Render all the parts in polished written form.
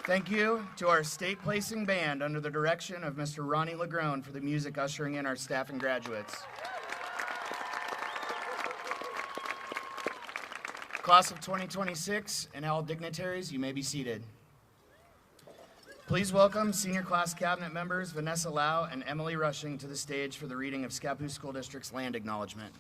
Thank you to our state placing band under the direction of Mr. Ronnie Lagrone for the music ushering in our staff and graduates. Class of 2026 and all dignitaries, you may be seated. Please welcome senior class cabinet members Vanessa Lau and Emily Rushing to the stage for the reading of Scappoose School District's land acknowledgement.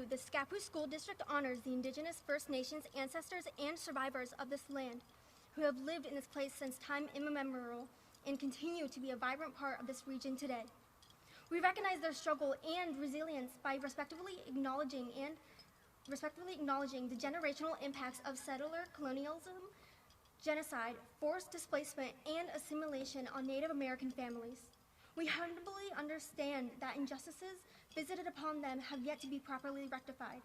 The Scappoose School District honors the Indigenous First Nations ancestors and survivors of this land who have lived in this place since time immemorial and continue to be a vibrant part of this region today. We recognize their struggle and resilience by respectively acknowledging the generational impacts of settler colonialism, genocide, forced displacement, and assimilation on Native American families. We humbly understand that injustices visited upon them have yet to be properly rectified.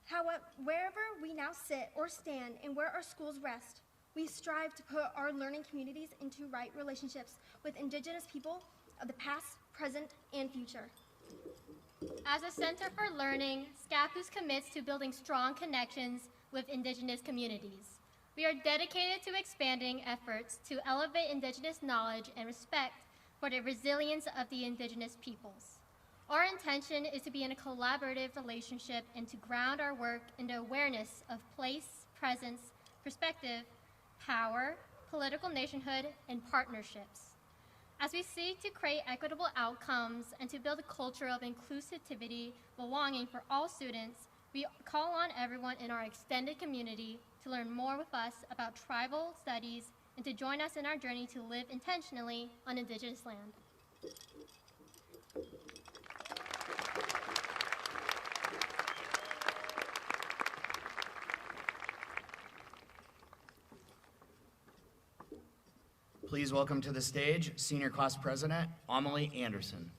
However, wherever we now sit or stand and where our schools rest, we strive to put our learning communities into right relationships with Indigenous people of the past, present, and future. As a center for learning, Scappoose commits to building strong connections with Indigenous communities. We are dedicated to expanding efforts to elevate Indigenous knowledge and respect for the resilience of the Indigenous peoples. Our intention is to be in a collaborative relationship and to ground our work in the awareness of place, presence, perspective, power, political nationhood, and partnerships. As we seek to create equitable outcomes and to build a culture of inclusivity, belonging for all students, we call on everyone in our extended community to learn more with us about tribal studies and to join us in our journey to live intentionally on Indigenous land. Please welcome to the stage Senior Class President Amelie Anderson.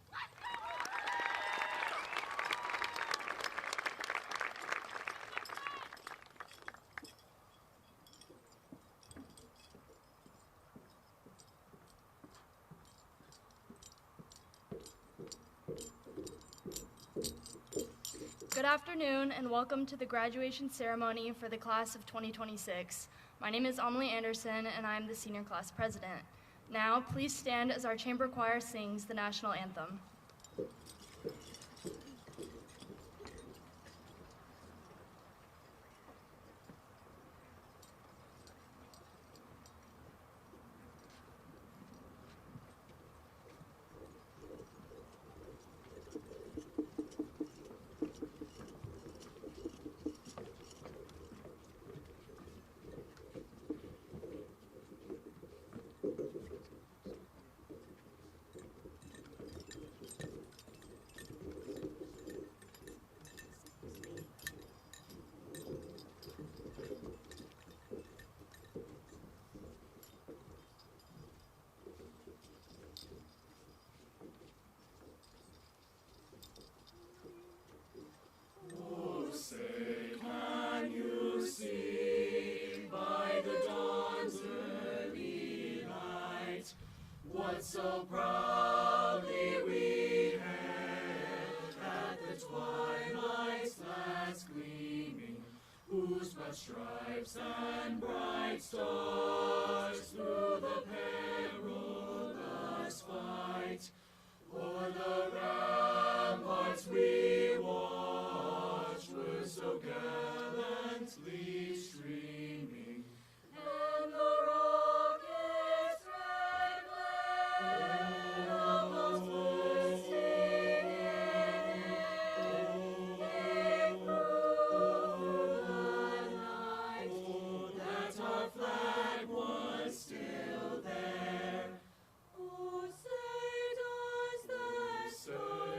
Good afternoon and welcome to the graduation ceremony for the class of 2026. My name is Amelie Anderson and I am the senior class president. Now, please stand as our chamber choir sings the national anthem. So proudly we hailed at the twilight's last gleaming, whose broad stripes and bright stars through the perilous fight o'er the ramparts we watched were so gallantly streaming, and the rocket's red glare above was singing, gave proof the night that our flag was still there. Oh, say does that star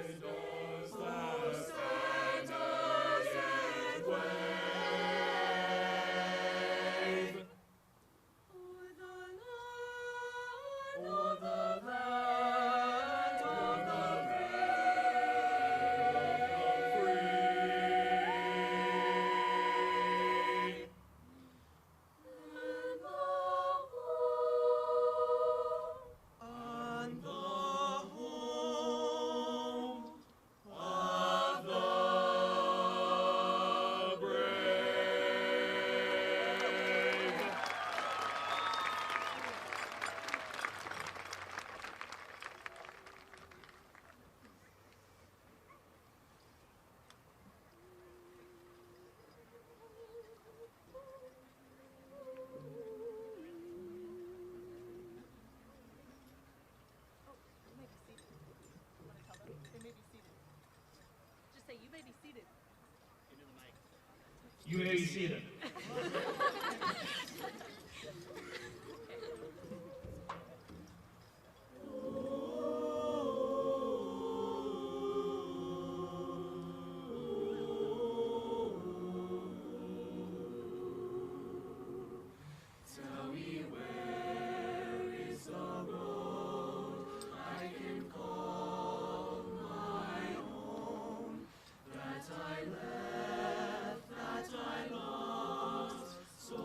You may be seated. Tell me where is the road I can call my own, that I left, that I lost so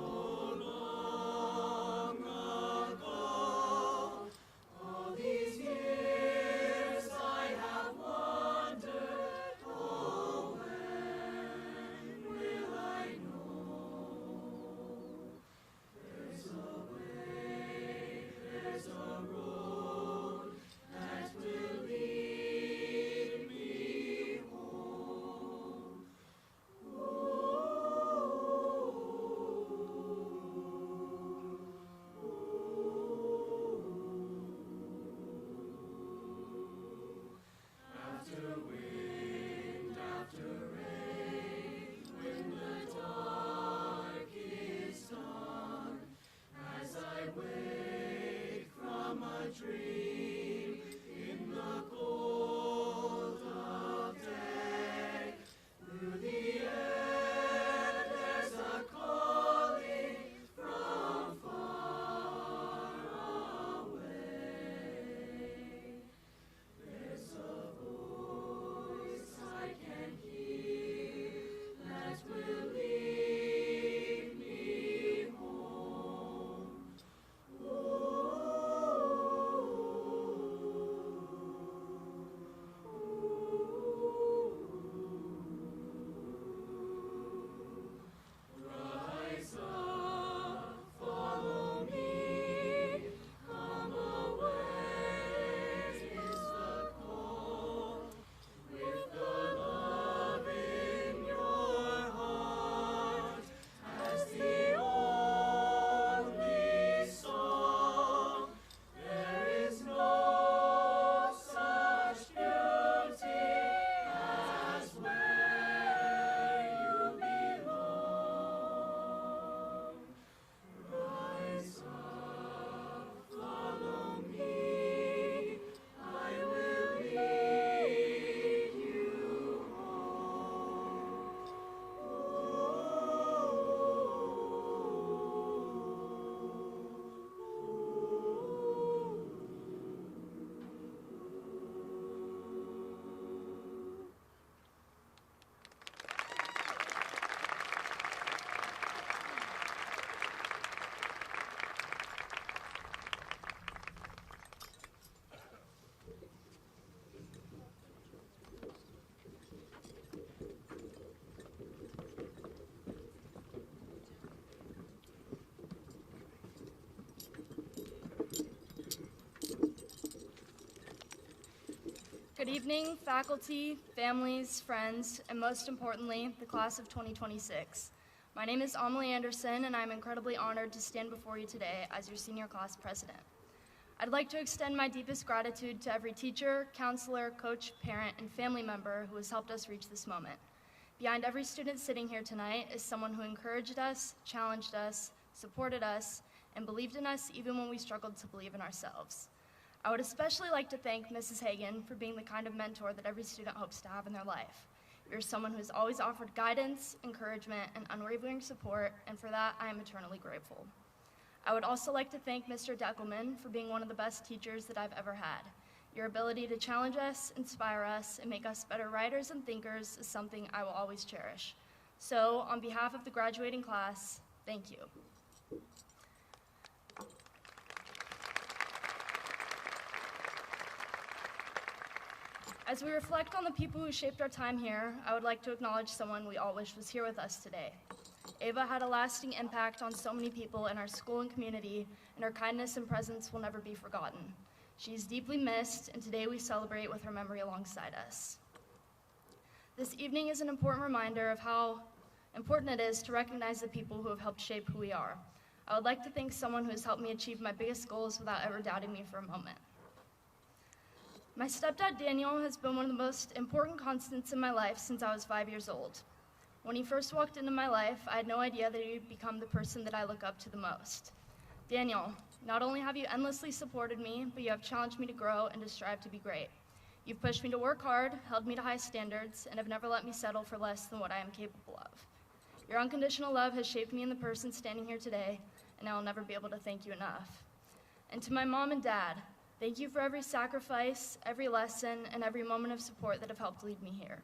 long ago. All these years I have wandered, oh, when will I know? There's a way, there's a road that will lead me home. After wind, after rain, when the dark is done, as I wake from a dream in the cold of day, through the air there's a calling from far away. There's a voice I can hear that will lead me home. Rise up, follow me, come away is the call. With the love in your heart as the only song, there is no such beauty as where you belong. Rise up, follow me, I will lead you Good evening, faculty, families, friends, and most importantly, the class of 2026. My name is Amelie Anderson, and I'm incredibly honored to stand before you today as your senior class president. I'd like to extend my deepest gratitude to every teacher, counselor, coach, parent, and family member who has helped us reach this moment. Behind every student sitting here tonight is someone who encouraged us, challenged us, supported us, and believed in us even when we struggled to believe in ourselves. I would especially like to thank Mrs. Hagan for being the kind of mentor that every student hopes to have in their life. You're someone who has always offered guidance, encouragement, and unwavering support, and for that, I am eternally grateful. I would also like to thank Mr. Deckelman for being one of the best teachers that I've ever had. Your ability to challenge us, inspire us, and make us better writers and thinkers is something I will always cherish. So, on behalf of the graduating class, thank you. As we reflect on the people who shaped our time here, I would like to acknowledge someone we all wish was here with us today. Ava had a lasting impact on so many people in our school and community, and her kindness and presence will never be forgotten. She is deeply missed, and today we celebrate with her memory alongside us. This evening is an important reminder of how important it is to recognize the people who have helped shape who we are. I would like to thank someone who has helped me achieve my biggest goals without ever doubting me for a moment. My stepdad, Daniel, has been one of the most important constants in my life since I was 5 years old. When he first walked into my life, I had no idea that he would become the person that I look up to the most. Daniel, not only have you endlessly supported me, but you have challenged me to grow and to strive to be great. You've pushed me to work hard, held me to high standards, and have never let me settle for less than what I am capable of. Your unconditional love has shaped me in the person standing here today, and I will never be able to thank you enough. And to my mom and dad, thank you for every sacrifice, every lesson, and every moment of support that have helped lead me here.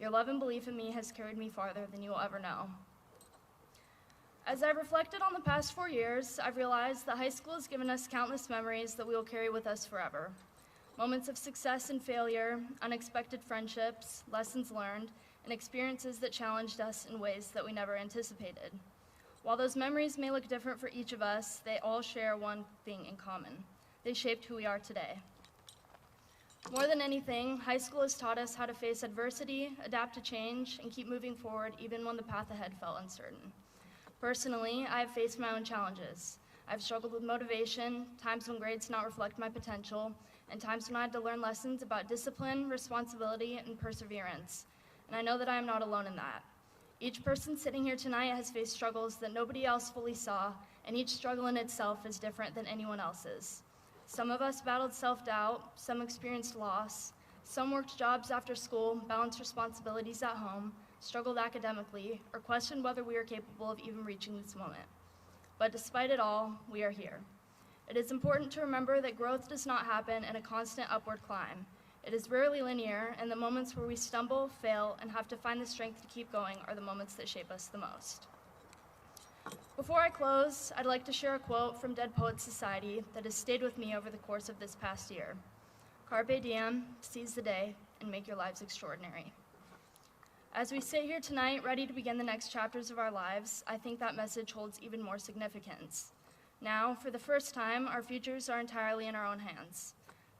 Your love and belief in me has carried me farther than you will ever know. As I've reflected on the past 4 years, I've realized that high school has given us countless memories that we will carry with us forever. Moments of success and failure, unexpected friendships, lessons learned, and experiences that challenged us in ways that we never anticipated. While those memories may look different for each of us, they all share one thing in common. They shaped who we are today. More than anything, high school has taught us how to face adversity, adapt to change, and keep moving forward even when the path ahead felt uncertain. Personally, I have faced my own challenges. I've struggled with motivation, times when grades did not reflect my potential, and times when I had to learn lessons about discipline, responsibility, and perseverance. And I know that I am not alone in that. Each person sitting here tonight has faced struggles that nobody else fully saw, and each struggle in itself is different than anyone else's. Some of us battled self-doubt, some experienced loss, some worked jobs after school, balanced responsibilities at home, struggled academically, or questioned whether we are capable of even reaching this moment. But despite it all, we are here. It is important to remember that growth does not happen in a constant upward climb. It is rarely linear, and the moments where we stumble, fail, and have to find the strength to keep going are the moments that shape us the most. Before I close, I'd like to share a quote from Dead Poets Society that has stayed with me over the course of this past year. Carpe diem, seize the day, and make your lives extraordinary. As we sit here tonight, ready to begin the next chapters of our lives, I think that message holds even more significance. Now, for the first time, our futures are entirely in our own hands.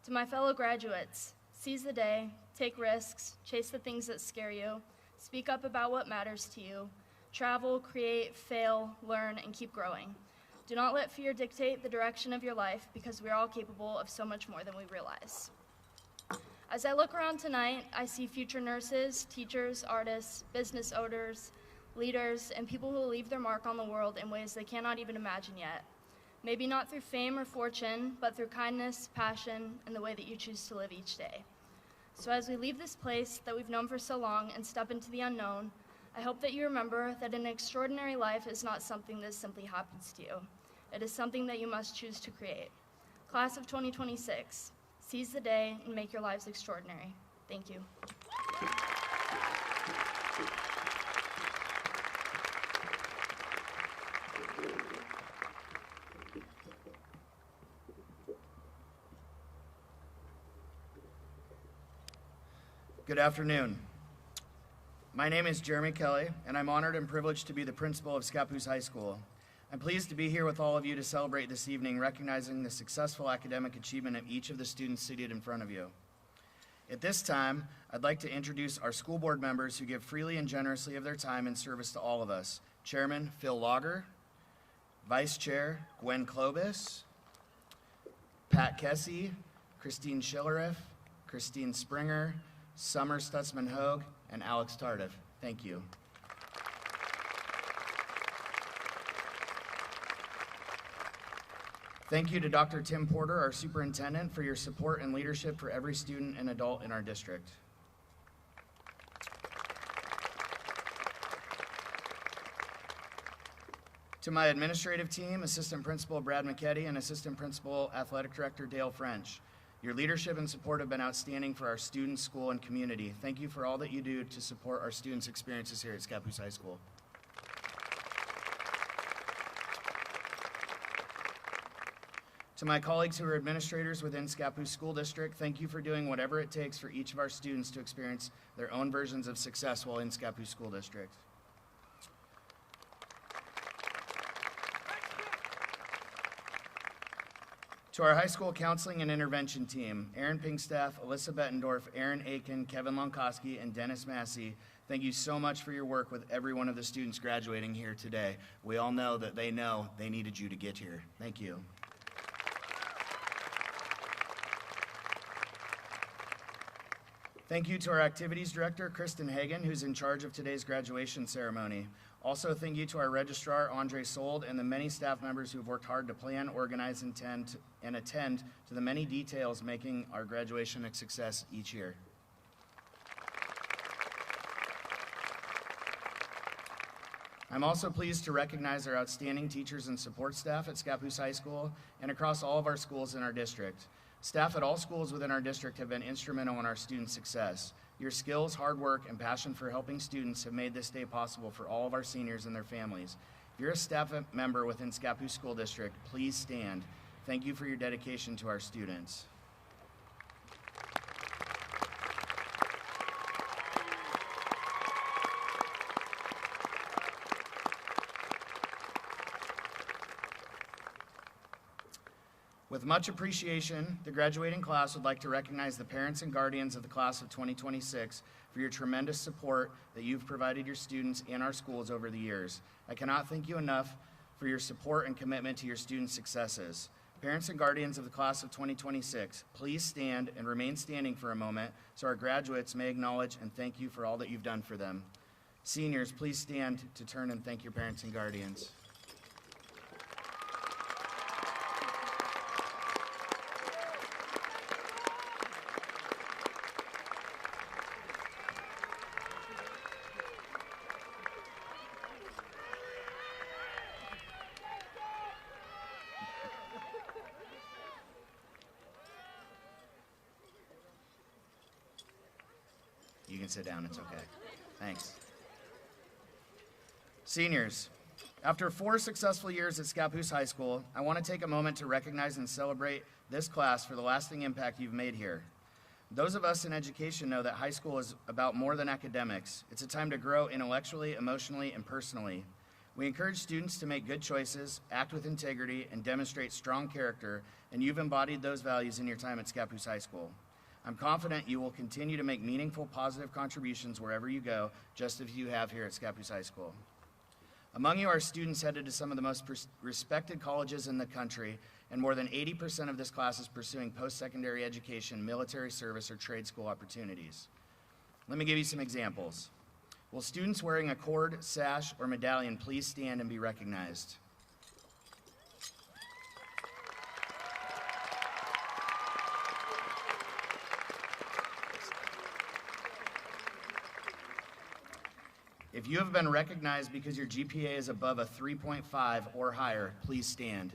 To my fellow graduates, seize the day, take risks, chase the things that scare you, speak up about what matters to you, travel, create, fail, learn, and keep growing. Do not let fear dictate the direction of your life, because we are all capable of so much more than we realize. As I look around tonight, I see future nurses, teachers, artists, business owners, leaders, and people who will leave their mark on the world in ways they cannot even imagine yet. Maybe not through fame or fortune, but through kindness, passion, and the way that you choose to live each day. So as we leave this place that we've known for so long and step into the unknown, I hope that you remember that an extraordinary life is not something that simply happens to you. It is something that you must choose to create. Class of 2026, seize the day and make your lives extraordinary. Thank you. Good afternoon. My name is Jeremy Kelly, and I'm honored and privileged to be the principal of Scappoose High School. I'm pleased to be here with all of you to celebrate this evening, recognizing the successful academic achievement of each of the students seated in front of you. At this time, I'd like to introduce our school board members who give freely and generously of their time in service to all of us. Chairman Phil Lager, Vice Chair Gwen Klobus, Pat Kessy, Christine Schillereff, Christine Springer, Summer Stutzman-Hogue, and Alex Tardif. Thank you. Thank you to Dr. Tim Porter, our superintendent, for your support and leadership for every student and adult in our district. To my administrative team, Assistant Principal Brad McKetty and Assistant Principal Athletic Director Dale French. Your leadership and support have been outstanding for our students, school, and community. Thank you for all that you do to support our students' experiences here at Scappoose High School. To my colleagues who are administrators within Scappoose School District, thank you for doing whatever it takes for each of our students to experience their own versions of success while in Scappoose School District. To our high school counseling and intervention team, Aaron Pinkstaff, Alyssa Bettendorf, Aaron Aiken, Kevin Lonkoski, and Dennis Massey, thank you so much for your work with every one of the students graduating here today. We all know that they needed you to get here. Thank you. Thank you to our activities director, Kristen Hagan, who's in charge of today's graduation ceremony. Also, thank you to our registrar, Andre Sold, and the many staff members who have worked hard to plan, organize, and attend to the many details making our graduation a success each year. I'm also pleased to recognize our outstanding teachers and support staff at Scappoose High School and across all of our schools in our district. Staff at all schools within our district have been instrumental in our students' success. Your skills, hard work, and passion for helping students have made this day possible for all of our seniors and their families. If you're a staff member within Scappoose School District, please stand. Thank you for your dedication to our students. With much appreciation, the graduating class would like to recognize the parents and guardians of the class of 2026 for your tremendous support that you've provided your students and our schools over the years. I cannot thank you enough for your support and commitment to your students' successes. Parents and guardians of the class of 2026, please stand and remain standing for a moment so our graduates may acknowledge and thank you for all that you've done for them. Seniors, please stand to turn and thank your parents and guardians. You can sit down, it's okay. Thanks. Seniors, after 4 successful years at Scappoose High School, I want to take a moment to recognize and celebrate this class for the lasting impact you've made here. Those of us in education know that high school is about more than academics. It's a time to grow intellectually, emotionally, and personally. We encourage students to make good choices, act with integrity, and demonstrate strong character, and you've embodied those values in your time at Scappoose High School. I'm confident you will continue to make meaningful, positive contributions wherever you go, just as you have here at Scappoose High School. Among you are students headed to some of the most respected colleges in the country, and more than 80% of this class is pursuing post-secondary education, military service, or trade school opportunities. Let me give you some examples. Will students wearing a cord, sash, or medallion please stand and be recognized? If you have been recognized because your GPA is above a 3.5 or higher, please stand.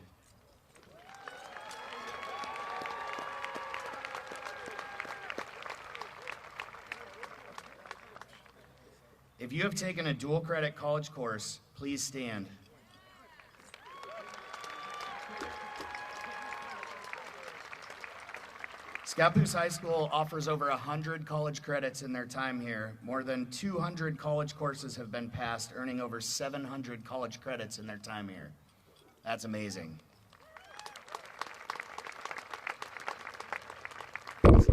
If you have taken a dual credit college course, please stand. Scappoose High School offers over 100 college credits in their time here. More than 200 college courses have been passed, earning over 700 college credits in their time here. That's amazing. You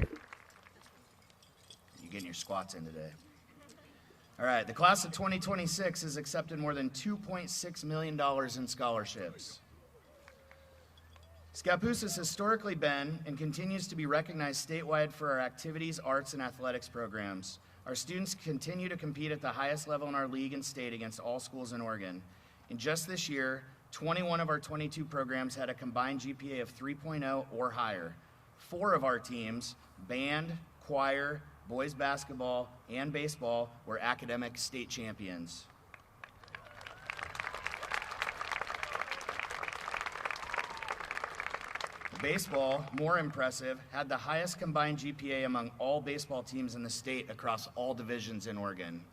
getting your squats in today. All right, the class of 2026 has accepted more than $2.6 million in scholarships. Scappoose has historically been and continues to be recognized statewide for our activities, arts, and athletics programs. Our students continue to compete at the highest level in our league and state against all schools in Oregon. In just this year, 21 of our 22 programs had a combined GPA of 3.0 or higher. 4 of our teams, band, choir, boys basketball, and baseball, were academic state champions. Baseball, more impressive, had the highest combined GPA among all baseball teams in the state across all divisions in Oregon.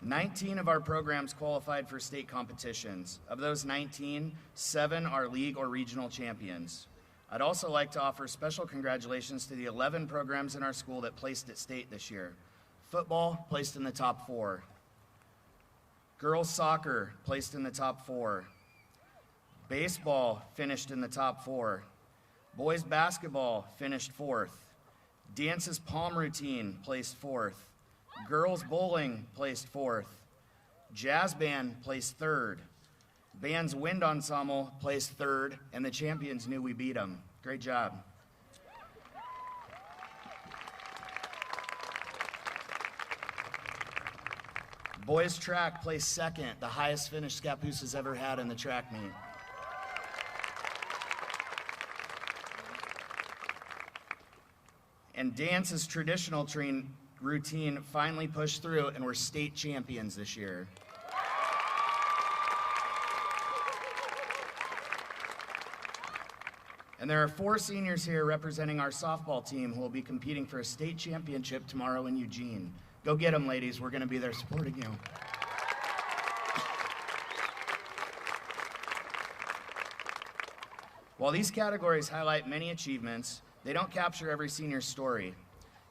Nineteen of our programs qualified for state competitions. Of those 19, 7 are league or regional champions. I'd also like to offer special congratulations to the 11 programs in our school that placed at state this year. Football placed in the top 4. Girls soccer placed in the top 4. Baseball finished in the top 4. Boys basketball finished 4th. Dance's palm routine placed 4th. Girls bowling placed 4th. Jazz band placed 3rd. Band's wind ensemble placed third, and the champions knew we beat them. Great job. Boys track placed second, the highest finish Scappoose has ever had in the track meet. And dance's traditional routine finally pushed through, and we're state champions this year. And there are 4 seniors here representing our softball team who will be competing for a state championship tomorrow in Eugene. Go get them, ladies. We're going to be there supporting you. While these categories highlight many achievements, they don't capture every senior's story.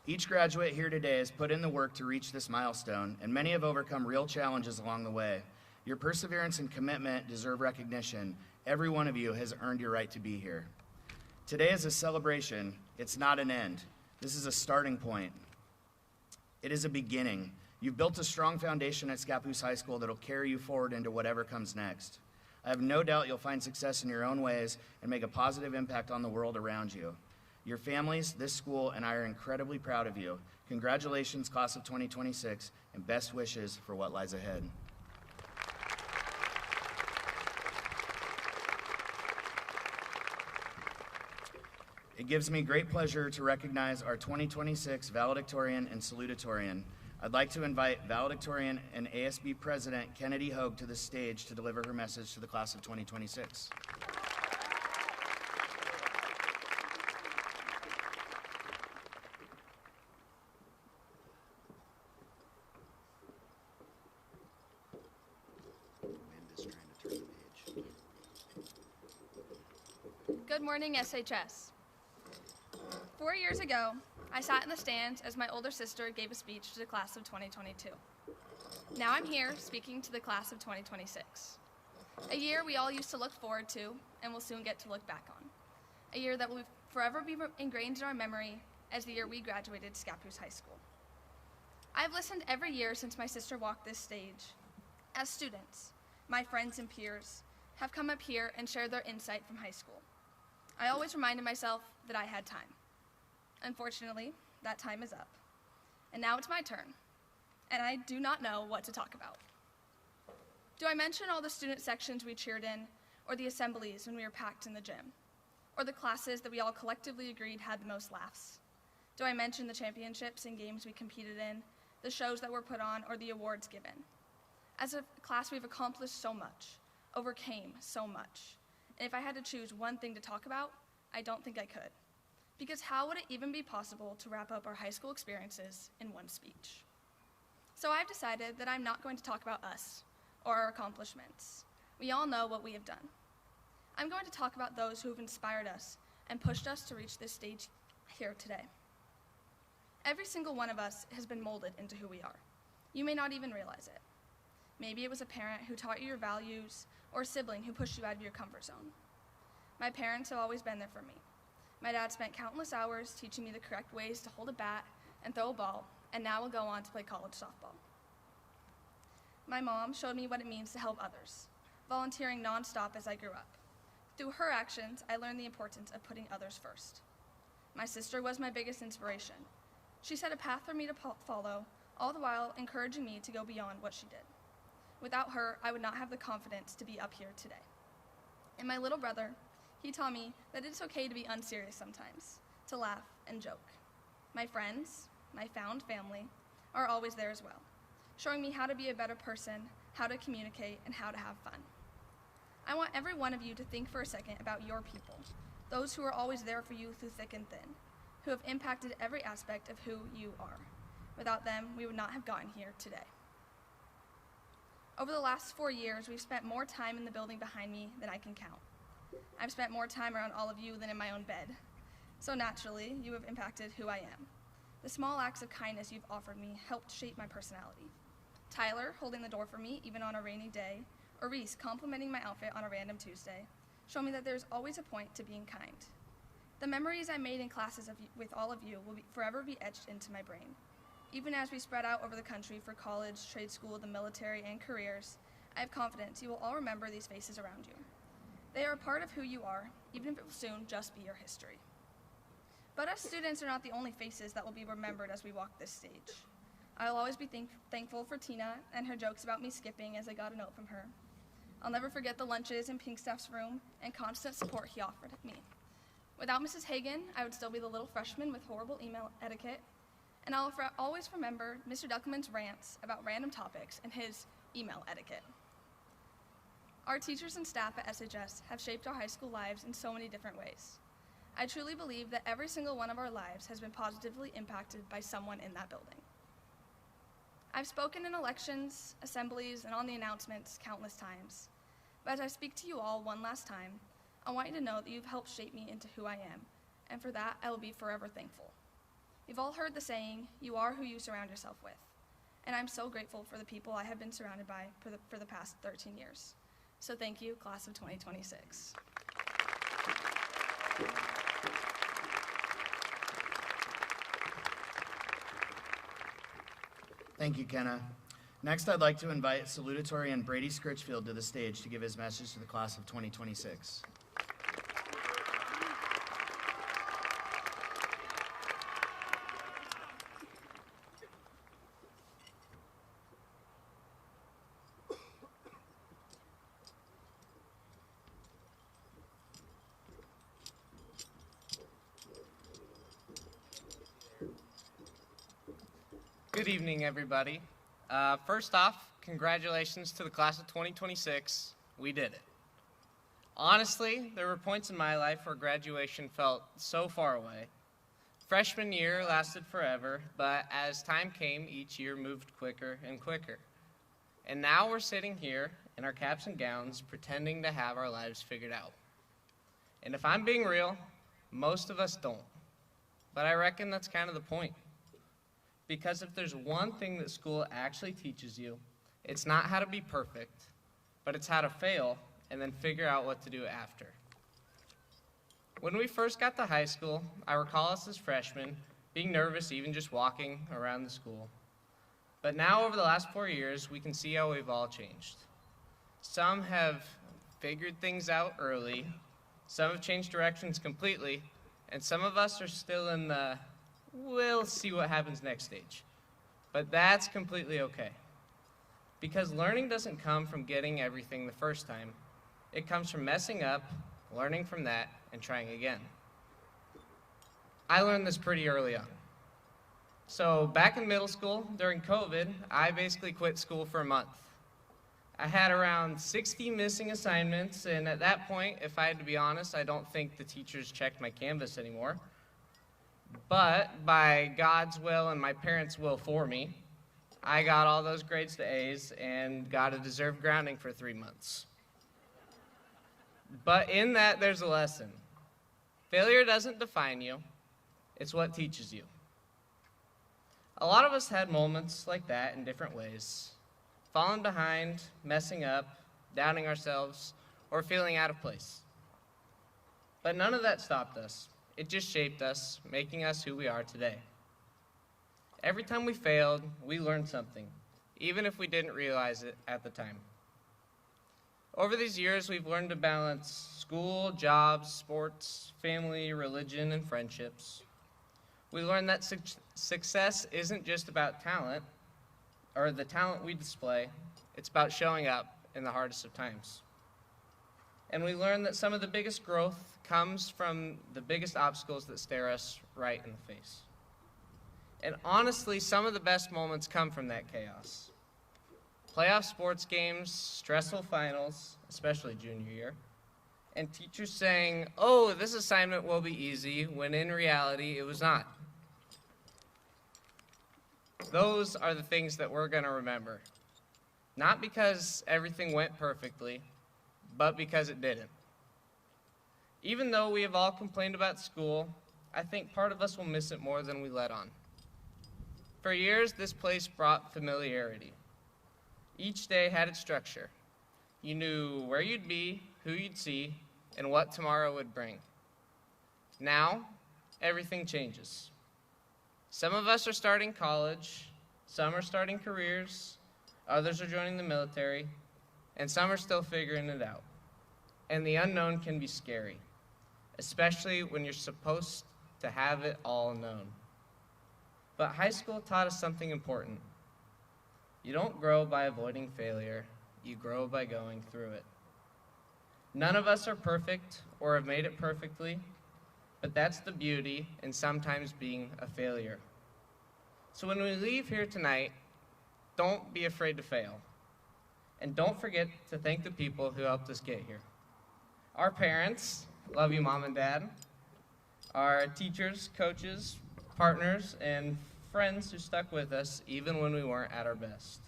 Each graduate here today has put in the work to reach this milestone, and many have overcome real challenges along the way. Your perseverance and commitment deserve recognition. Every one of you has earned your right to be here. Today is a celebration. It's not an end. This is a starting point. It is a beginning. You've built a strong foundation at Scappoose High School that'll carry you forward into whatever comes next. I have no doubt you'll find success in your own ways and make a positive impact on the world around you. Your families, this school, and I are incredibly proud of you. Congratulations, class of 2026, and best wishes for what lies ahead. It gives me great pleasure to recognize our 2026 valedictorian and salutatorian. I'd like to invite valedictorian and ASB President Kennedy Hogue to the stage to deliver her message to the class of 2026. Good morning, SHS. 4 years ago, I sat in the stands as my older sister gave a speech to the class of 2022. Now I'm here speaking to the class of 2026. A year we all used to look forward to and will soon get to look back on. A year that will forever be ingrained in our memory as the year we graduated Scappoose High School. I've listened every year since my sister walked this stage. As students, my friends and peers have come up here and shared their insight from high school. I always reminded myself that I had time. Unfortunately, that time is up. And now it's my turn, and I do not know what to talk about. Do I mention all the student sections we cheered in, or the assemblies when we were packed in the gym, or the classes that we all collectively agreed had the most laughs? Do I mention the championships and games we competed in, the shows that were put on, or the awards given? As a class, we've accomplished so much, overcame so much. And if I had to choose one thing to talk about, I don't think I could. Because how would it even be possible to wrap up our high school experiences in one speech? So I've decided that I'm not going to talk about us or our accomplishments. We all know what we have done. I'm going to talk about those who have inspired us and pushed us to reach this stage here today. Every single one of us has been molded into who we are. You may not even realize it. Maybe it was a parent who taught you your values or a sibling who pushed you out of your comfort zone. My parents have always been there for me. My dad spent countless hours teaching me the correct ways to hold a bat and throw a ball, and now will go on to play college softball. My mom showed me what it means to help others, volunteering nonstop as I grew up. Through her actions, I learned the importance of putting others first. My sister was my biggest inspiration. She set a path for me to follow, all the while encouraging me to go beyond what she did. Without her, I would not have the confidence to be up here today. And my little brother, he taught me that it's okay to be unserious sometimes, to laugh and joke. My friends, my found family, are always there as well, showing me how to be a better person, how to communicate, and how to have fun. I want every one of you to think for a second about your people, those who are always there for you through thick and thin, who have impacted every aspect of who you are. Without them, we would not have gotten here today. Over the last 4 years, we've spent more time in the building behind me than I can count. I've spent more time around all of you than in my own bed. So naturally, you have impacted who I am. The small acts of kindness you've offered me helped shape my personality. Tyler holding the door for me even on a rainy day, or Reese complimenting my outfit on a random Tuesday, show me that there's always a point to being kind. The memories I made in classes with all of you will forever be etched into my brain. Even as we spread out over the country for college, trade school, the military, and careers, I have confidence you will all remember these faces around you. They are a part of who you are, even if it will soon just be your history. But us students are not the only faces that will be remembered as we walk this stage. I will always be thankful for Tina and her jokes about me skipping as I got a note from her. I'll never forget the lunches in Pink Staff's room and constant support he offered me. Without Mrs. Hagan, I would still be the little freshman with horrible email etiquette, and I'll always remember Mr. Duckelman's rants about random topics and his email etiquette. Our teachers and staff at SHS have shaped our high school lives in so many different ways. I truly believe that every single one of our lives has been positively impacted by someone in that building. I've spoken in elections, assemblies, and on the announcements countless times. But as I speak to you all one last time, I want you to know that you've helped shape me into who I am, and for that I will be forever thankful. You've all heard the saying, you are who you surround yourself with, and I'm so grateful for the people I have been surrounded by for the past 13 years. So thank you, class of 2026. Thank you, Kenna. Next, I'd like to invite salutatorian Brady Scritchfield to the stage to give his message to the class of 2026. Good evening, everybody. First off, congratulations to the class of 2026. We did it. Honestly, there were points in my life where graduation felt so far away. Freshman year lasted forever, but as time came, each year moved quicker and quicker. And now we're sitting here in our caps and gowns, pretending to have our lives figured out. And if I'm being real, most of us don't. But I reckon that's kind of the point. Because if there's one thing that school actually teaches you, it's not how to be perfect, but it's how to fail and then figure out what to do after. When we first got to high school, I recall us as freshmen being nervous even just walking around the school. But now over the last 4 years, we can see how we've all changed. Some have figured things out early, some have changed directions completely, and some of us are still in the we'll see what happens next stage. But that's completely okay. Because learning doesn't come from getting everything the first time. It comes from messing up, learning from that, and trying again. I learned this pretty early on. So back in middle school, during COVID, I basically quit school for a month. I had around 60 missing assignments, and at that point, if I had to be honest, I don't think the teachers checked my Canvas anymore. But by God's will and my parents' will for me, I got all those grades to A's and got a deserved grounding for 3 months. But in that, there's a lesson. Failure doesn't define you, it's what teaches you. A lot of us had moments like that in different ways. Falling behind, messing up, doubting ourselves, or feeling out of place. But none of that stopped us. It just shaped us, making us who we are today. Every time we failed, we learned something, even if we didn't realize it at the time. Over these years, we've learned to balance school, jobs, sports, family, religion, and friendships. We learned that success isn't just about talent, or the talent we display. It's about showing up in the hardest of times. And we learned that some of the biggest growth comes from the biggest obstacles that stare us right in the face. And honestly, some of the best moments come from that chaos. Playoff sports games, stressful finals, especially junior year, and teachers saying, "Oh, this assignment will be easy," when in reality it was not. Those are the things that we're going to remember. Not because everything went perfectly, but because it didn't. Even though we have all complained about school, I think part of us will miss it more than we let on. For years, this place brought familiarity. Each day had its structure. You knew where you'd be, who you'd see, and what tomorrow would bring. Now, everything changes. Some of us are starting college, some are starting careers, others are joining the military, and some are still figuring it out. And the unknown can be scary, especially when you're supposed to have it all known. But high school taught us something important. You don't grow by avoiding failure, you grow by going through it. None of us are perfect or have made it perfectly, but that's the beauty in sometimes being a failure. So when we leave here tonight, don't be afraid to fail. And don't forget to thank the people who helped us get here. Our parents, love you, Mom and Dad. Our teachers, coaches, partners, and friends who stuck with us even when we weren't at our best.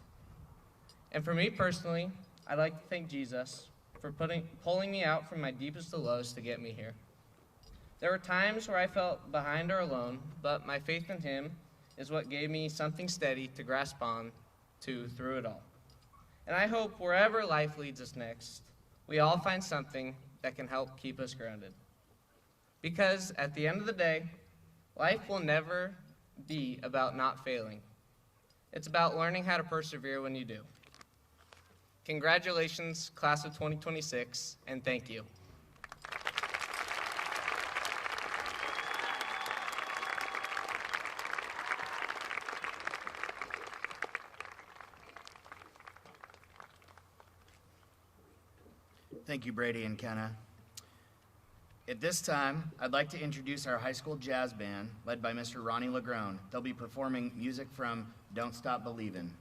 And for me personally, I'd like to thank Jesus for pulling me out from my deepest of lows to get me here. There were times where I felt behind or alone, but my faith in Him is what gave me something steady to grasp on to through it all. And I hope wherever life leads us next, we all find something that can help keep us grounded. Because at the end of the day, life will never be about not failing. It's about learning how to persevere when you do. Congratulations, class of 2026, and thank you. Thank you, Brady and Kenna. At this time, I'd like to introduce our high school jazz band, led by Mr. Ronnie Lagrone. They'll be performing music from Don't Stop Believin'.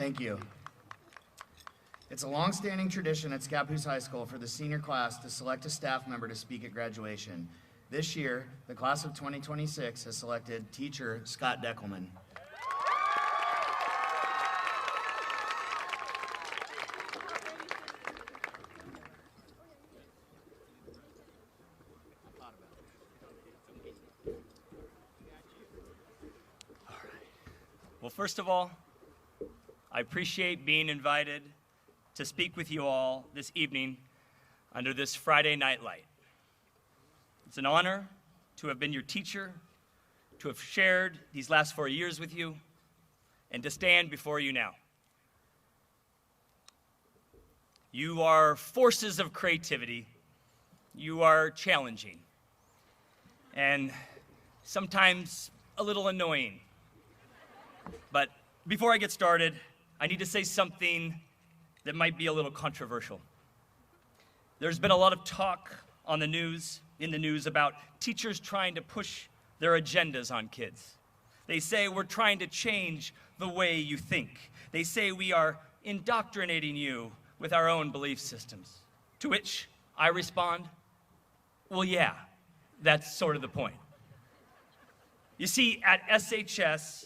Thank you. It's a long-standing tradition at Scappoose High School for the senior class to select a staff member to speak at graduation. This year, the class of 2026 has selected teacher Scott Deckelman. Well, first of all, I appreciate being invited to speak with you all this evening under this Friday night light. It's an honor to have been your teacher, to have shared these last 4 years with you, and to stand before you now. You are forces of creativity. You are challenging, and sometimes a little annoying. But before I get started, I need to say something that might be a little controversial. There's been a lot of talk in the news about teachers trying to push their agendas on kids. They say we're trying to change the way you think. They say we are indoctrinating you with our own belief systems. To which I respond, well, yeah, that's sort of the point. You see, at SHS,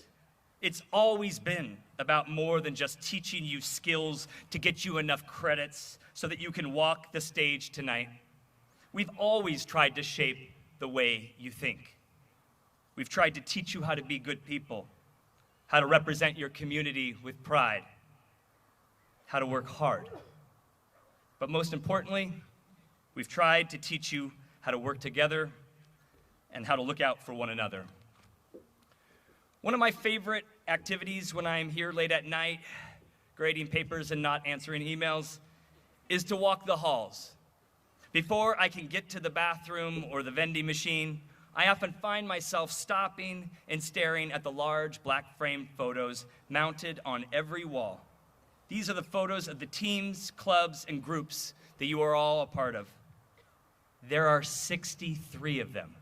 it's always been about more than just teaching you skills to get you enough credits so that you can walk the stage tonight. We've always tried to shape the way you think. We've tried to teach you how to be good people, how to represent your community with pride, how to work hard. But most importantly, we've tried to teach you how to work together and how to look out for one another. One of my favorite activities when I'm here late at night, grading papers and not answering emails, is to walk the halls. Before I can get to the bathroom or the vending machine, I often find myself stopping and staring at the large black frame photos mounted on every wall. These are the photos of the teams, clubs, and groups that you are all a part of. There are 63 of them.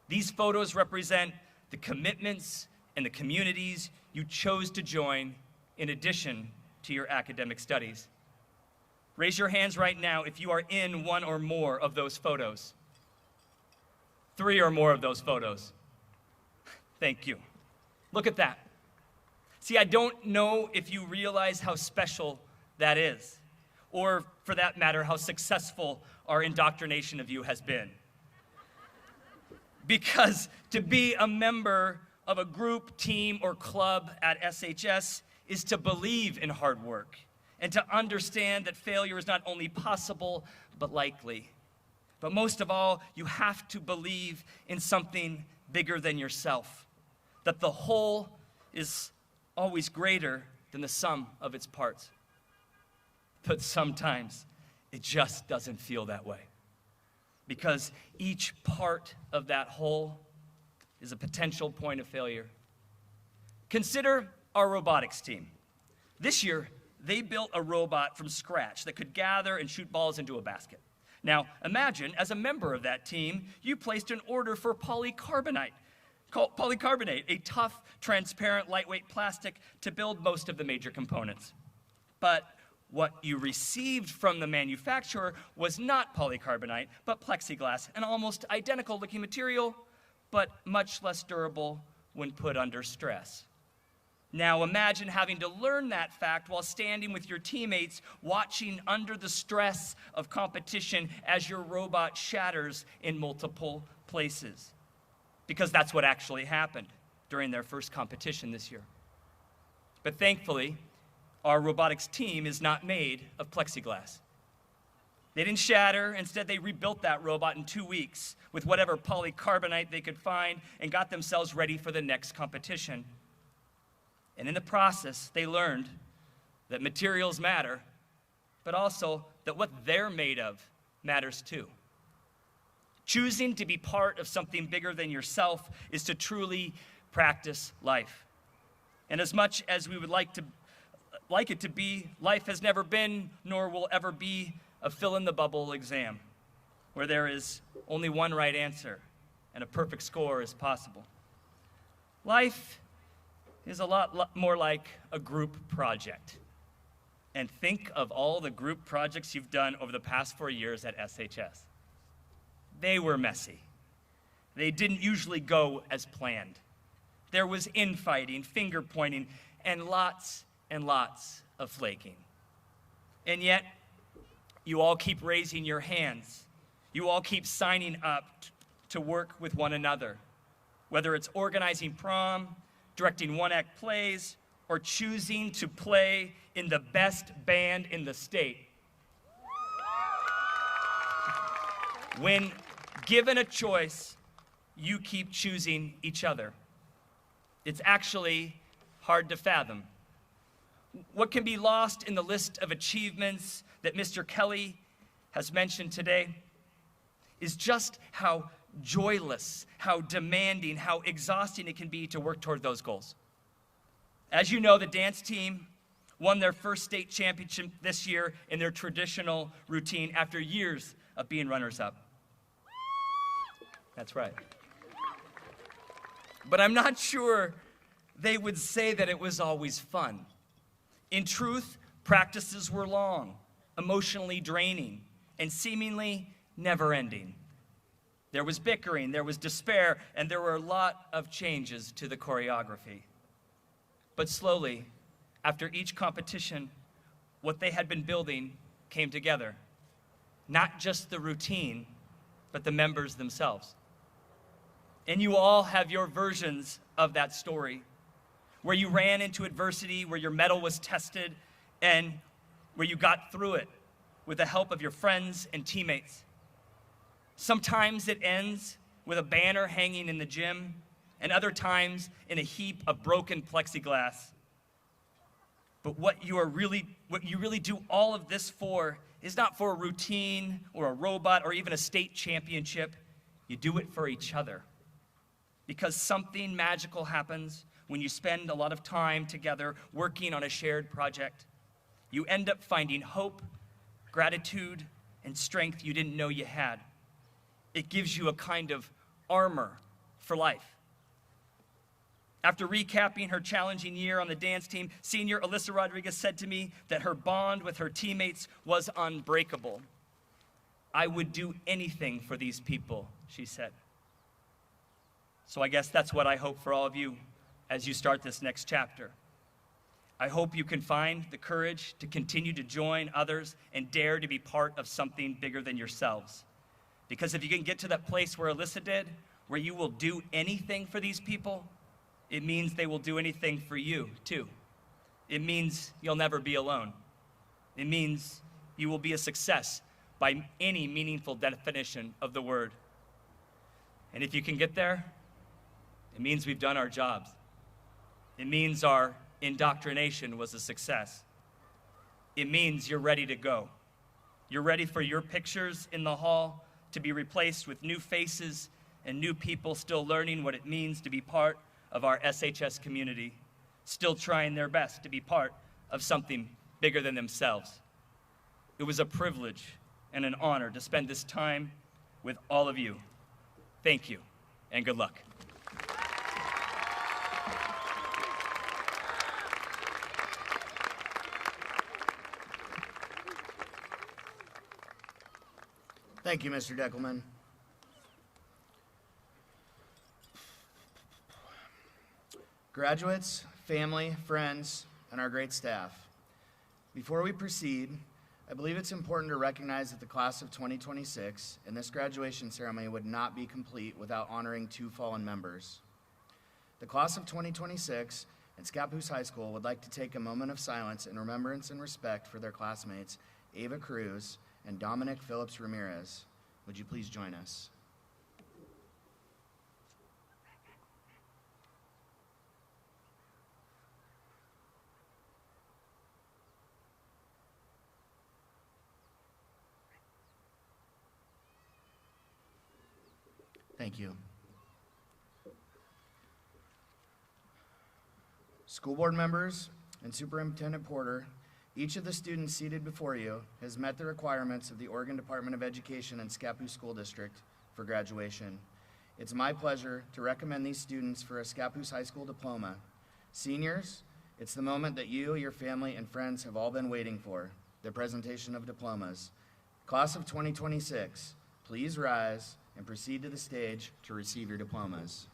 These photos represent the commitments and the communities you chose to join in addition to your academic studies. Raise your hands right now if you are in one or more of those photos. 3 or more of those photos. Thank you. Look at that. See, I don't know if you realize how special that is, or for that matter, how successful our indoctrination of you has been. Because to be a member of a group, team, or club at SHS is to believe in hard work and to understand that failure is not only possible, but likely. But most of all, you have to believe in something bigger than yourself, that the whole is always greater than the sum of its parts. But sometimes it just doesn't feel that way, because each part of that whole is a potential point of failure. Consider our robotics team. This year, they built a robot from scratch that could gather and shoot balls into a basket. Now, imagine, as a member of that team, you placed an order for polycarbonate, a tough, transparent, lightweight plastic to build most of the major components. But what you received from the manufacturer was not polycarbonate, but plexiglass, an almost identical looking material, but much less durable when put under stress. Now imagine having to learn that fact while standing with your teammates, watching under the stress of competition as your robot shatters in multiple places. Because that's what actually happened during their first competition this year. But thankfully, our robotics team is not made of plexiglass. They didn't shatter. Instead, they rebuilt that robot in 2 weeks with whatever polycarbonate they could find and got themselves ready for the next competition. And in the process, they learned that materials matter, but also that what they're made of matters too. Choosing to be part of something bigger than yourself is to truly practice life. And as much as we would like it to be, life has never been, nor will ever be, a fill-in-the-bubble exam where there is only one right answer and a perfect score is possible. Life is a lot more like a group project. And think of all the group projects you've done over the past 4 years at SHS. They were messy. They didn't usually go as planned. There was infighting, finger pointing, and lots of flaking. And yet, you all keep raising your hands. You all keep signing up to work with one another, whether it's organizing prom, directing one-act plays, or choosing to play in the best band in the state. When given a choice, you keep choosing each other. It's actually hard to fathom. What can be lost in the list of achievements that Mr. Kelly has mentioned today is just how joyless, how demanding, how exhausting it can be to work toward those goals. As you know, the dance team won their first state championship this year in their traditional routine after years of being runners-up. That's right. But I'm not sure they would say that it was always fun. In truth, practices were long, emotionally draining, and seemingly never-ending. There was bickering, there was despair, and there were a lot of changes to the choreography. But slowly, after each competition, what they had been building came together. Not just the routine, but the members themselves. And you all have your versions of that story, where you ran into adversity, where your mettle was tested, and where you got through it with the help of your friends and teammates. Sometimes it ends with a banner hanging in the gym, and other times in a heap of broken plexiglass. But what you really do all of this for is not for a routine or a robot or even a state championship. You do it for each other. Because something magical happens when you spend a lot of time together working on a shared project. You end up finding hope, gratitude, and strength you didn't know you had. It gives you a kind of armor for life. After recapping her challenging year on the dance team, senior Alyssa Rodriguez said to me that her bond with her teammates was unbreakable. I would do anything for these people, she said. So I guess that's what I hope for all of you as you start this next chapter. I hope you can find the courage to continue to join others and dare to be part of something bigger than yourselves. Because if you can get to that place where Alyssa did, where you will do anything for these people, it means they will do anything for you, too. It means you'll never be alone. It means you will be a success by any meaningful definition of the word. And if you can get there, it means we've done our jobs. It means our indoctrination was a success. It means you're ready to go. You're ready for your pictures in the hall to be replaced with new faces and new people still learning what it means to be part of our SHS community, still trying their best to be part of something bigger than themselves. It was a privilege and an honor to spend this time with all of you. Thank you, and good luck. Thank you, Mr. Deckelman. Graduates, family, friends, and our great staff. Before we proceed, I believe it's important to recognize that the class of 2026 and this graduation ceremony would not be complete without honoring two fallen members. The class of 2026 and Scappoose High School would like to take a moment of silence in remembrance and respect for their classmates, Ava Cruz and Dominic Phillips Ramirez. Would you please join us? Thank you. School board members and Superintendent Porter, each of the students seated before you has met the requirements of the Oregon Department of Education and Scappoose School District for graduation. It's my pleasure to recommend these students for a Scappoose High School diploma. Seniors, it's the moment that you, your family, and friends have all been waiting for, the presentation of diplomas. Class of 2026, please rise and proceed to the stage to receive your diplomas.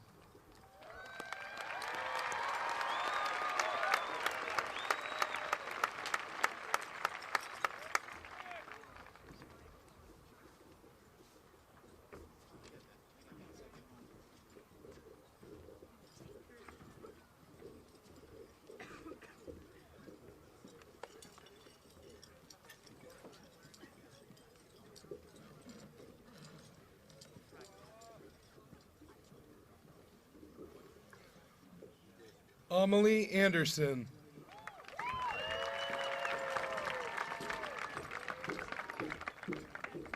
Amelie Anderson.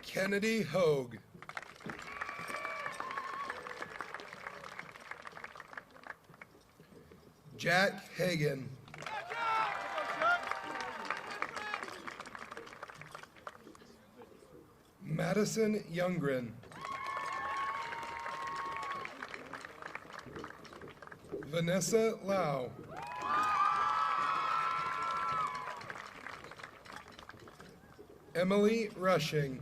Kennedy Hogue. Jack Hagan. Madison Youngren. Vanessa Lau. Emily Rushing.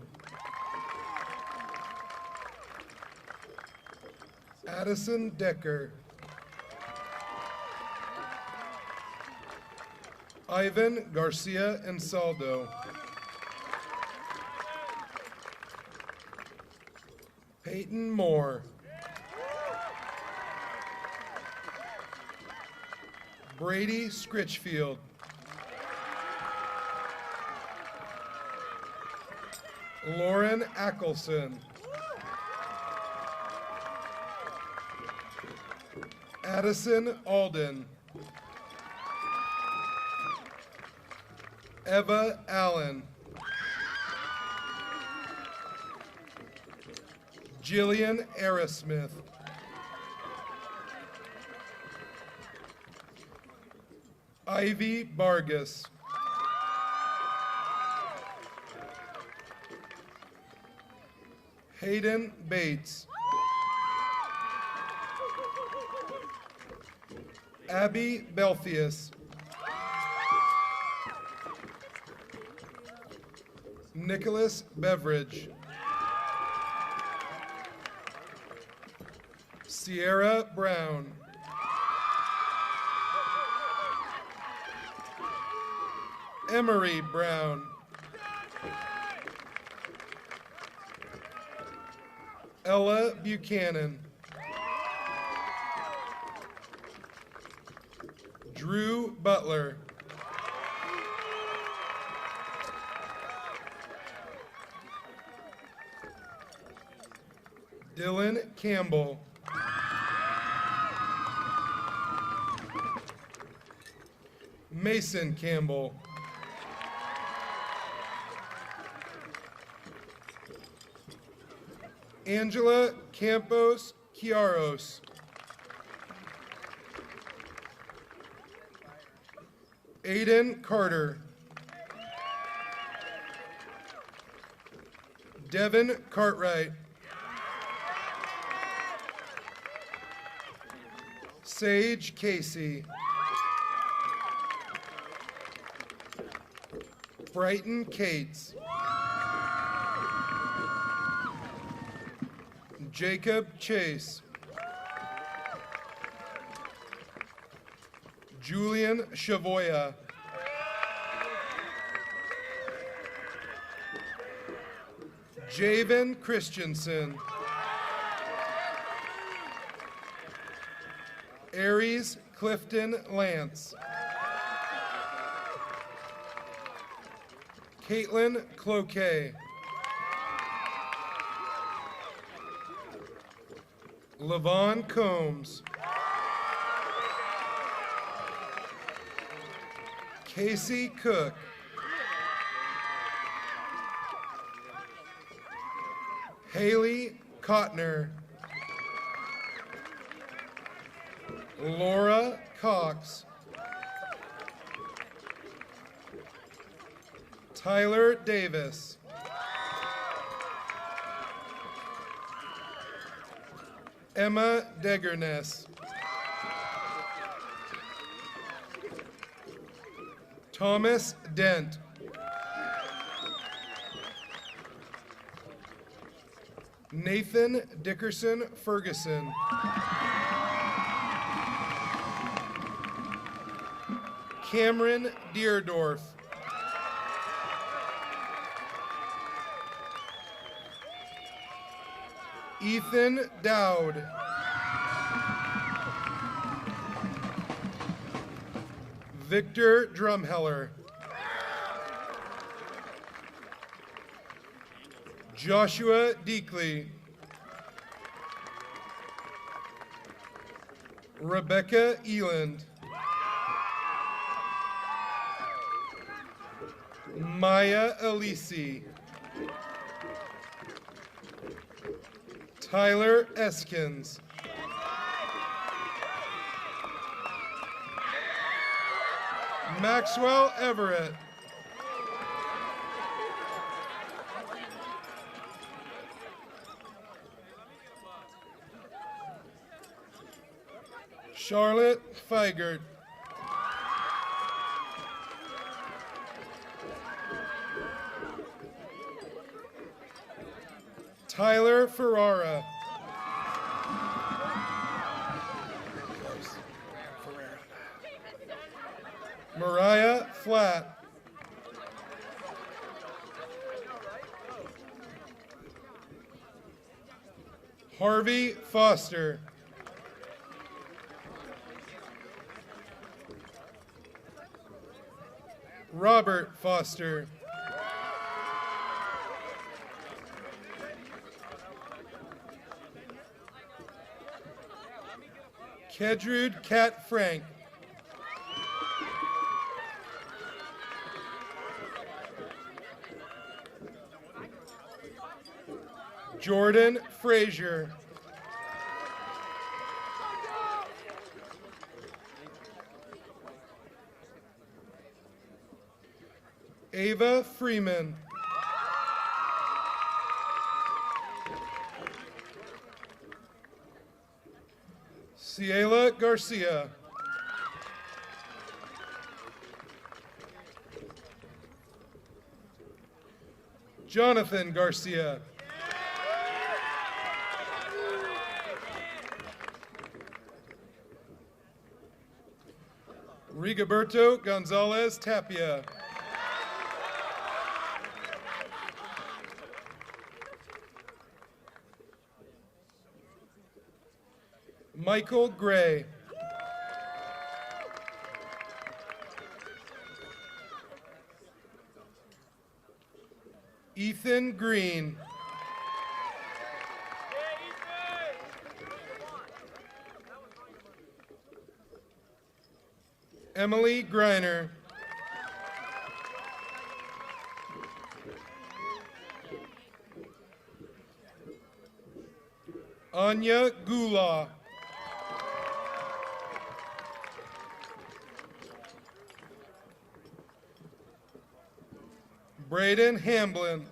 Addison Decker. Ivan Garcia Ansaldo. Peyton Moore. Brady Scritchfield. Lauren Ackelson. Addison Alden. Eva Allen. Jillian Arrowsmith. Ivy Vargas. Hayden Bates. Abby Belfius. Nicholas Beveridge. Sierra Brown. Emery Brown. Ella Buchanan. Drew Butler. Dylan Campbell. Mason Campbell. Angela Campos Chiaros. Aiden Carter. Devin Cartwright. Sage Casey. Brighton Cates. Jacob Chase. Julian Chavoya. Javen Christensen. Aries Clifton Lance. Caitlin Cloquet. Levon Combs. Casey Cook. Haley Kottner. Laura Cox. Tyler Davis. Emma Degerness. Thomas Dent. Nathan Dickerson Ferguson. Cameron Deerdorf. Ethan Dowd. Victor Drumheller. Joshua Deakley. Rebecca Eland. Maya Elisi. Tyler Eskins. Maxwell Everett. Charlotte Feigert. Tyler Ferrara. Mariah Flatt. Harvey Foster. Robert Foster. Kedrud Cat Frank. Jordan Frazier. Ava Freeman. Ciela Garcia. Jonathan Garcia. Rigoberto Gonzalez Tapia. Michael Gray. Ethan Green. Emily Griner. Anya Gula. Braden Hamblin.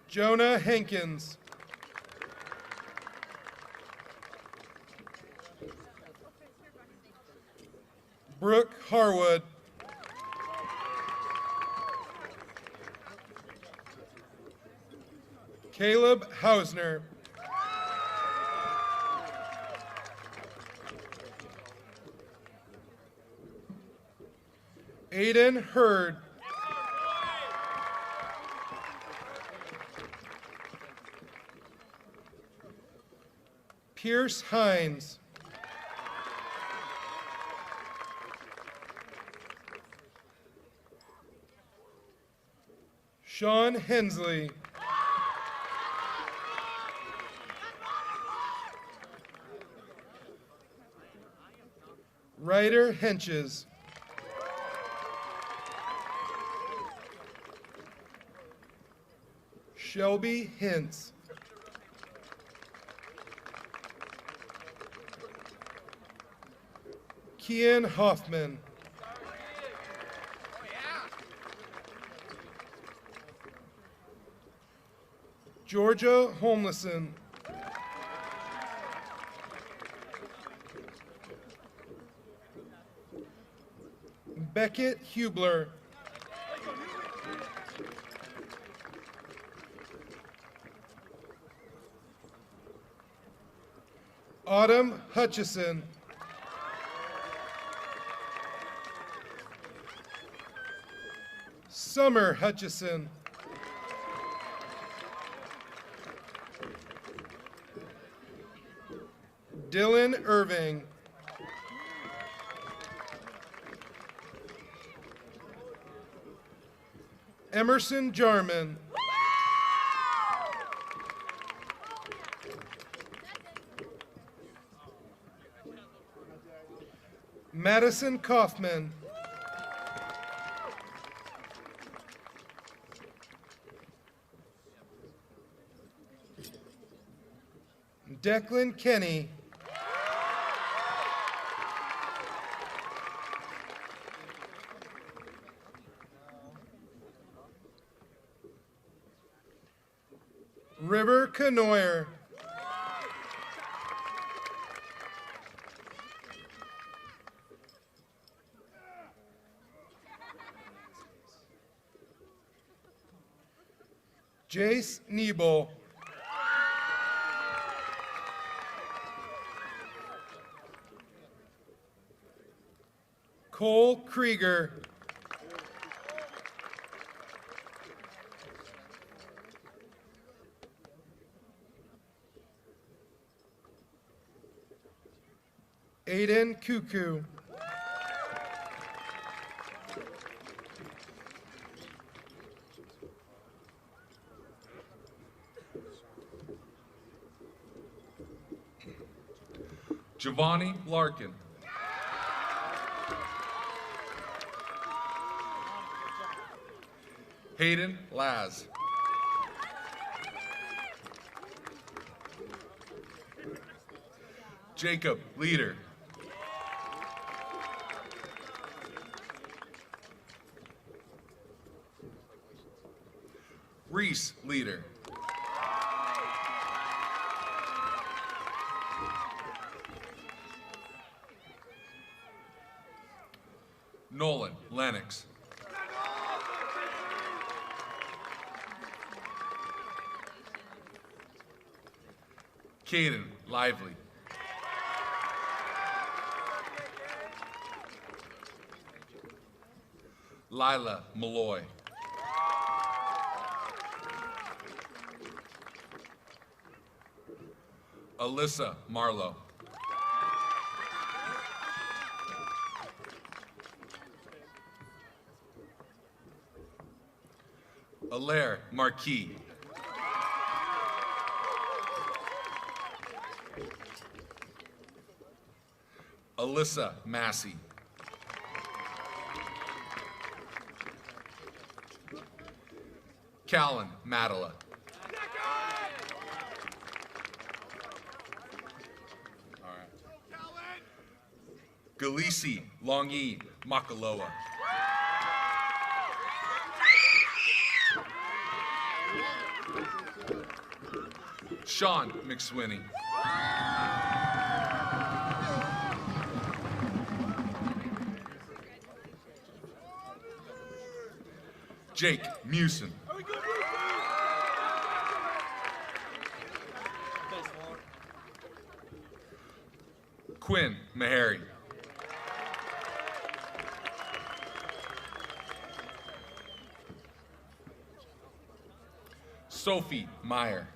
Jonah Hankins. Brooke Harwood. Caleb Hausner. Aiden Hurd. Pierce Hines. Sean Hensley. Ryder Henches. Shelby Hintz. Kian Hoffman. Georgia Holmeson. Beckett Hubler. Autumn Hutchison. Summer Hutchison. Dylan Irving. Emerson Jarman. Madison Kaufman. Declan Kenny. River Canoyer. Jace Nebo. Cole Krieger. Aiden Cuckoo. Giovanni Larkin. Hayden Laz. Jacob Leader. Reese Leader. Nolan Lennox. Caden Lively. Lila Malloy. Alyssa Marlowe. Alaire Marquis. Alyssa Massey. Callan Madela. Galisi Longi Makaloa. Sean McSwinney. Jake Mewson. Quinn Meharry. Sophie Meyer.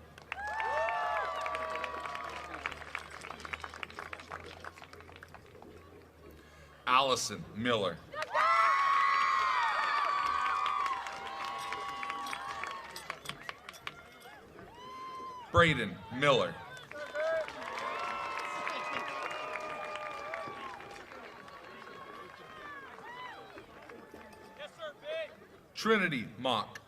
Allison Miller. Braden Miller. Trinity Mock.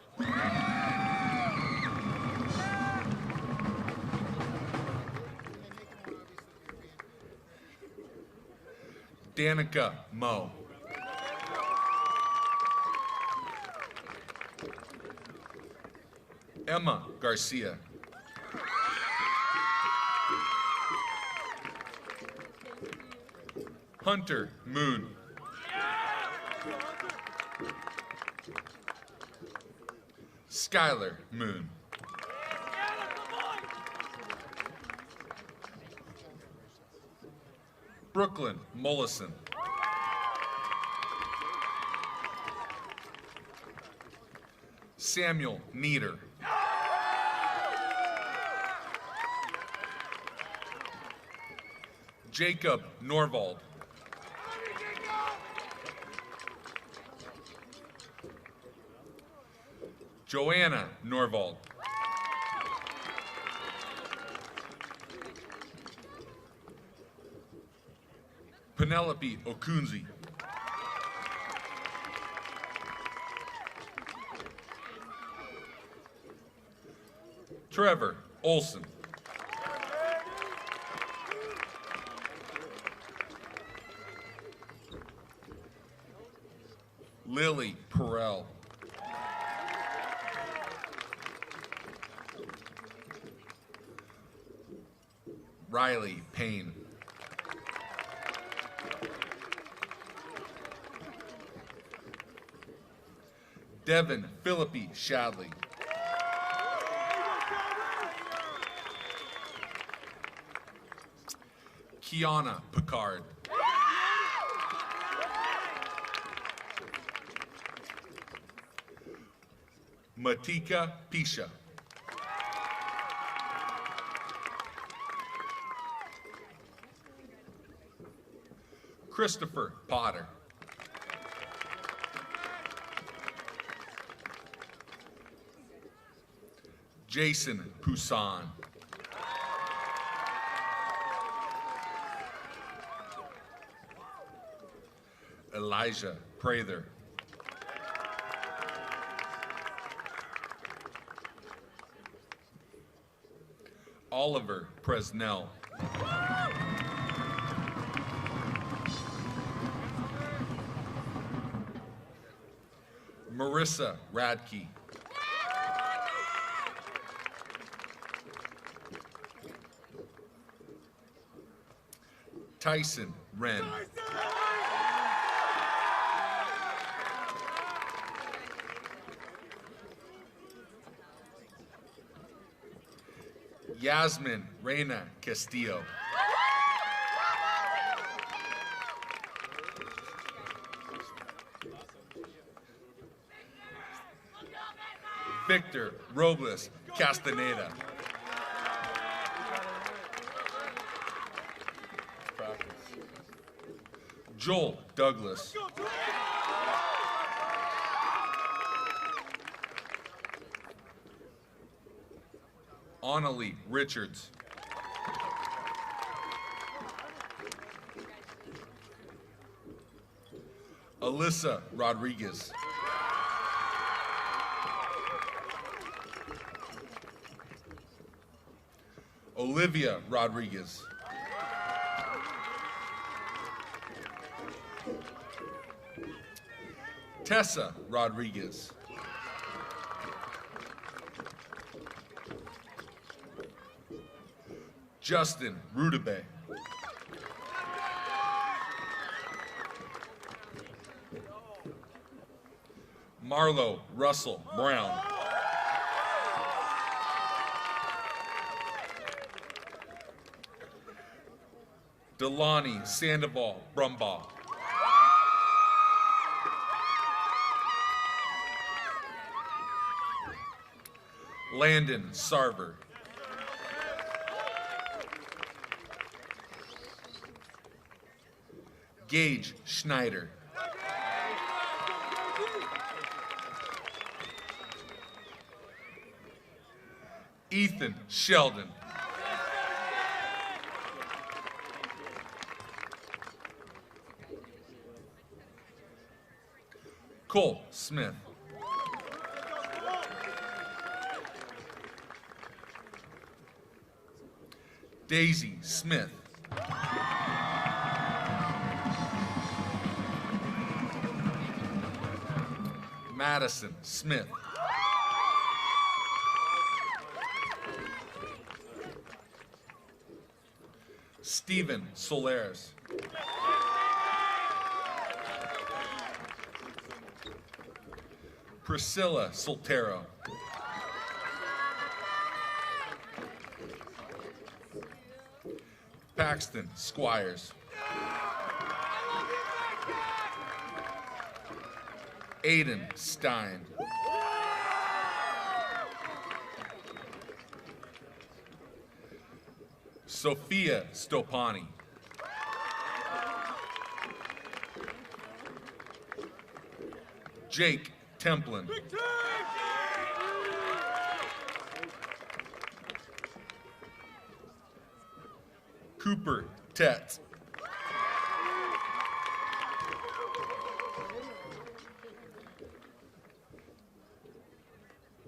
Danica Moe. Emma Garcia. Hunter Moon. Skylar Moon. Brooklyn Mollison. Samuel Nieder. Jacob Norvald. Joanna Norvald. Penelope Okunzi. Trevor Olson. Lily Perel. Riley Payne. Devin Philippi Shadley. Kiana Picard. Matika Pisha. Christopher Potter. Jason Poussin. Elijah Prather. Oliver Presnell. Marissa Radke. Tyson Wren. Yasmin Reina Castillo. Victor Robles Castaneda. Joel Douglas. Annalie Richards. Alyssa Rodriguez. Olivia Rodriguez. Tessa Rodriguez. Justin Rudabay. Marlo Russell Brown. Delani Sandoval Brumbaugh. Landon Sarver. Gage Schneider. Ethan Sheldon. Cole Smith. Daisy Smith. Madison Smith. Stephen Solares. Priscilla Soltero. Paxton Squires. Aiden Stein. Sophia Stopani. Jake Templin. Cooper Tet.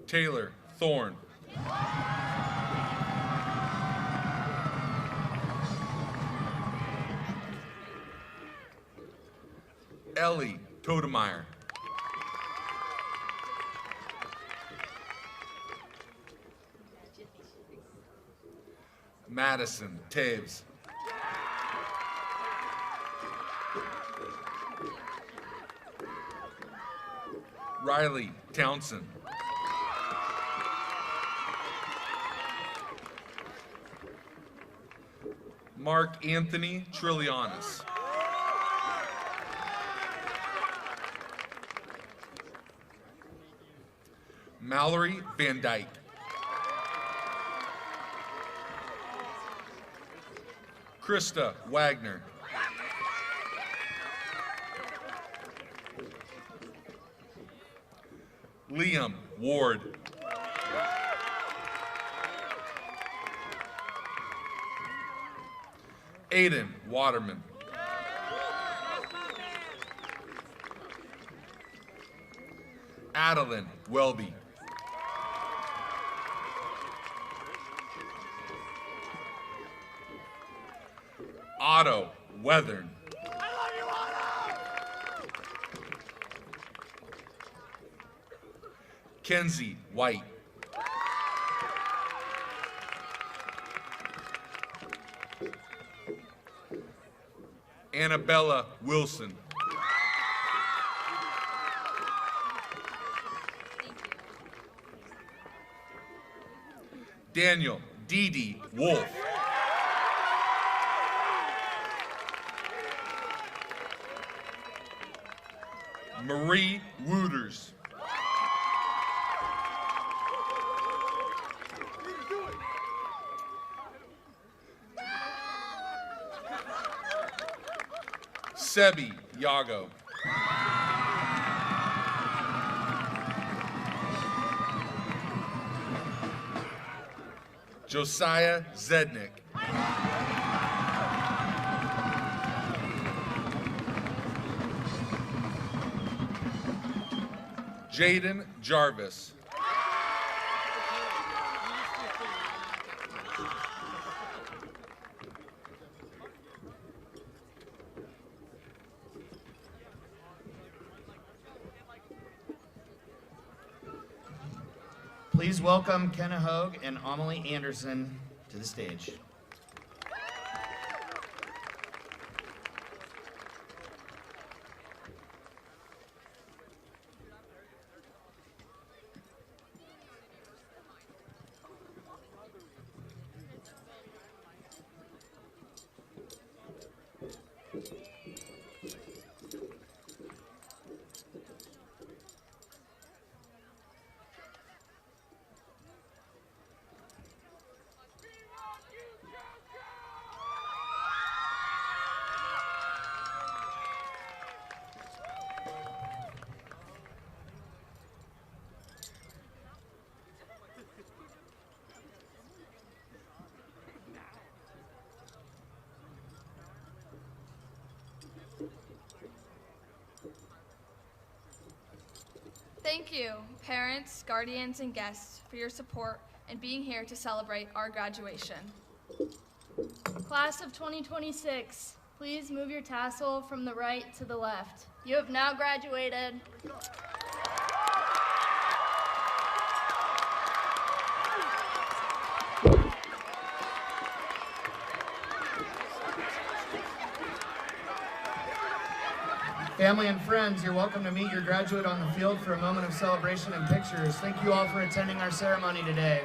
Taylor Thorne. Ellie Totemeyer. Madison Taves. Riley Townsend. Mark Anthony Trillianis. Mallory Van Dyke. Krista Wagner. Liam Ward. Aiden Waterman. Adeline Welby. Otto Weathern. Kenzie White. Annabella Wilson. Daniel Dee Wolf. Marie Wooters. Sebi Yago. Josiah Zednick. Jaden Jarvis. Please welcome Kenna Hogue and Amelie Anderson to the stage. Thank you, parents, guardians, and guests, for your support and being here to celebrate our graduation. Class of 2026, please move your tassel from the right to the left. You have now graduated. Family and friends, you're welcome to meet your graduate on the field for a moment of celebration and pictures. Thank you all for attending our ceremony today.